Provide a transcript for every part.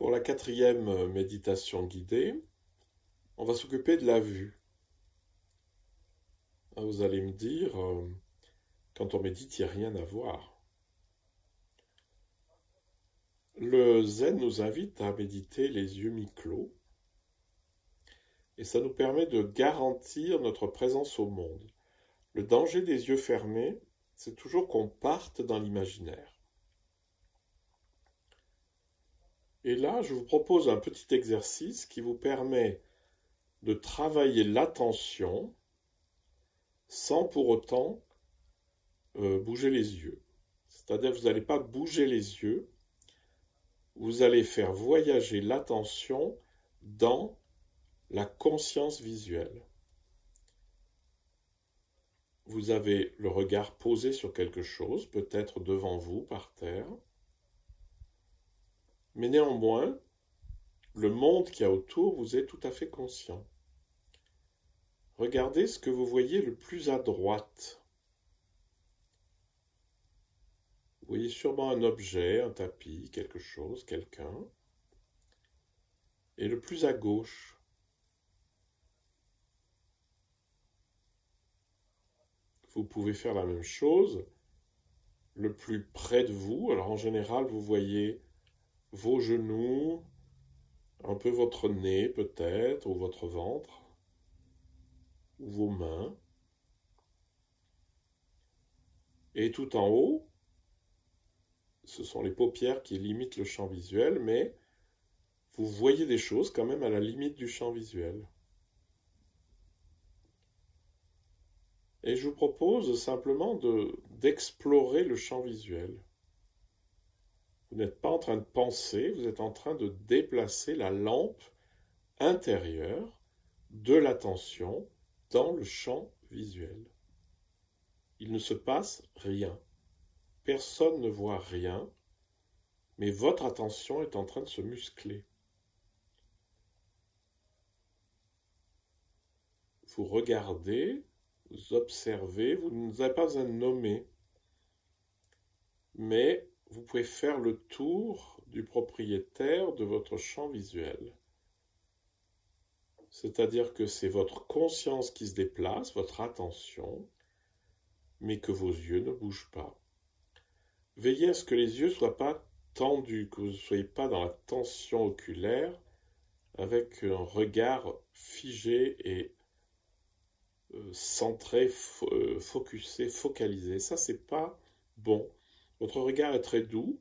Pour la quatrième méditation guidée, on va s'occuper de la vue. Ah, vous allez me dire, quand on médite, il n'y a rien à voir. Le zen nous invite à méditer les yeux mi-clos et ça nous permet de garantir notre présence au monde. Le danger des yeux fermés, c'est toujours qu'on parte dans l'imaginaire. Et là, je vous propose un petit exercice qui vous permet de travailler l'attention sans pour autant bouger les yeux. C'est-à-dire que vous n'allez pas bouger les yeux, vous allez faire voyager l'attention dans la conscience visuelle. Vous avez le regard posé sur quelque chose, peut-être devant vous, par terre, mais néanmoins, le monde qu'il y a autour vous est tout à fait conscient. Regardez ce que vous voyez le plus à droite. Vous voyez sûrement un objet, un tapis, quelque chose, quelqu'un. Et le plus à gauche. Vous pouvez faire la même chose. Le plus près de vous, alors en général vous voyez vos genoux, un peu votre nez peut-être, ou votre ventre, ou vos mains. Et tout en haut, ce sont les paupières qui limitent le champ visuel, mais vous voyez des choses quand même à la limite du champ visuel. Et je vous propose simplement d'explorer le champ visuel. Vous n'êtes pas en train de penser, vous êtes en train de déplacer la lampe intérieure de l'attention dans le champ visuel. Il ne se passe rien. Personne ne voit rien, mais votre attention est en train de se muscler. Vous regardez, vous observez, vous n'avez pas à nommer, mais vous pouvez faire le tour du propriétaire de votre champ visuel. C'est-à-dire que c'est votre conscience qui se déplace, votre attention, mais que vos yeux ne bougent pas. Veillez à ce que les yeux ne soient pas tendus, que vous ne soyez pas dans la tension oculaire, avec un regard figé et centré, focusé, focalisé. Ça, c'est pas bon. Votre regard est très doux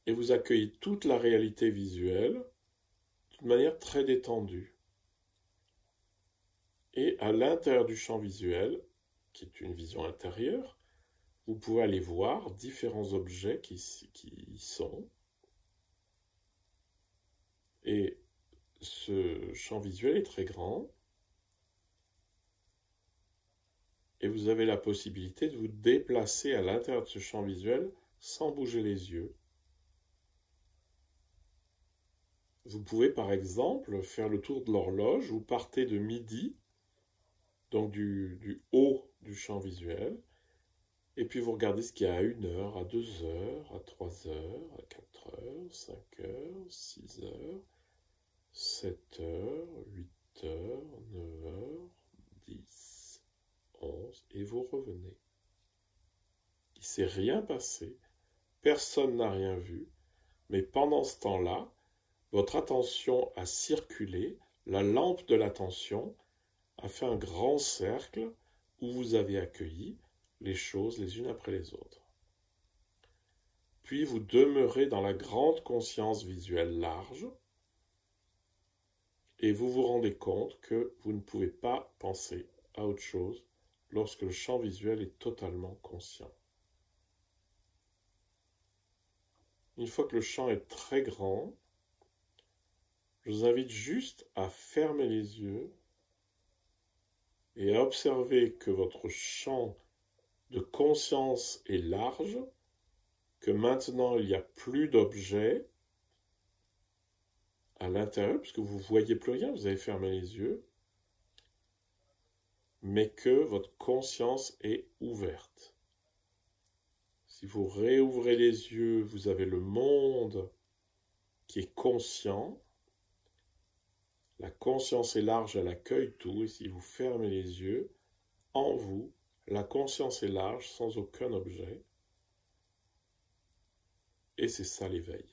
et vous accueillez toute la réalité visuelle d'une manière très détendue. Et à l'intérieur du champ visuel, qui est une vision intérieure, vous pouvez aller voir différents objets qui y sont. Et ce champ visuel est très grand. Et vous avez la possibilité de vous déplacer à l'intérieur de ce champ visuel sans bouger les yeux. Vous pouvez par exemple faire le tour de l'horloge, vous partez de midi, donc du haut du champ visuel, et puis vous regardez ce qu'il y a à 1 heure, à 2 heures, à 3 heures, à 4 heures, 5 heures, 6 heures, 7 heures, 8 heures, 9 heures, 10, 11, et vous revenez. Il ne s'est rien passé, personne n'a rien vu, mais pendant ce temps-là, votre attention a circulé, la lampe de l'attention a fait un grand cercle où vous avez accueilli les choses les unes après les autres. Puis vous demeurez dans la grande conscience visuelle large et vous vous rendez compte que vous ne pouvez pas penser à autre chose lorsque le champ visuel est totalement conscient. Une fois que le champ est très grand, je vous invite juste à fermer les yeux et à observer que votre champ de conscience est large, que maintenant il n'y a plus d'objets à l'intérieur, puisque vous ne voyez plus rien, vous avez fermé les yeux, mais que votre conscience est ouverte. Si vous réouvrez les yeux, vous avez le monde qui est conscient. La conscience est large, elle accueille tout, et si vous fermez les yeux, en vous, la conscience est large, sans aucun objet, et c'est ça l'éveil.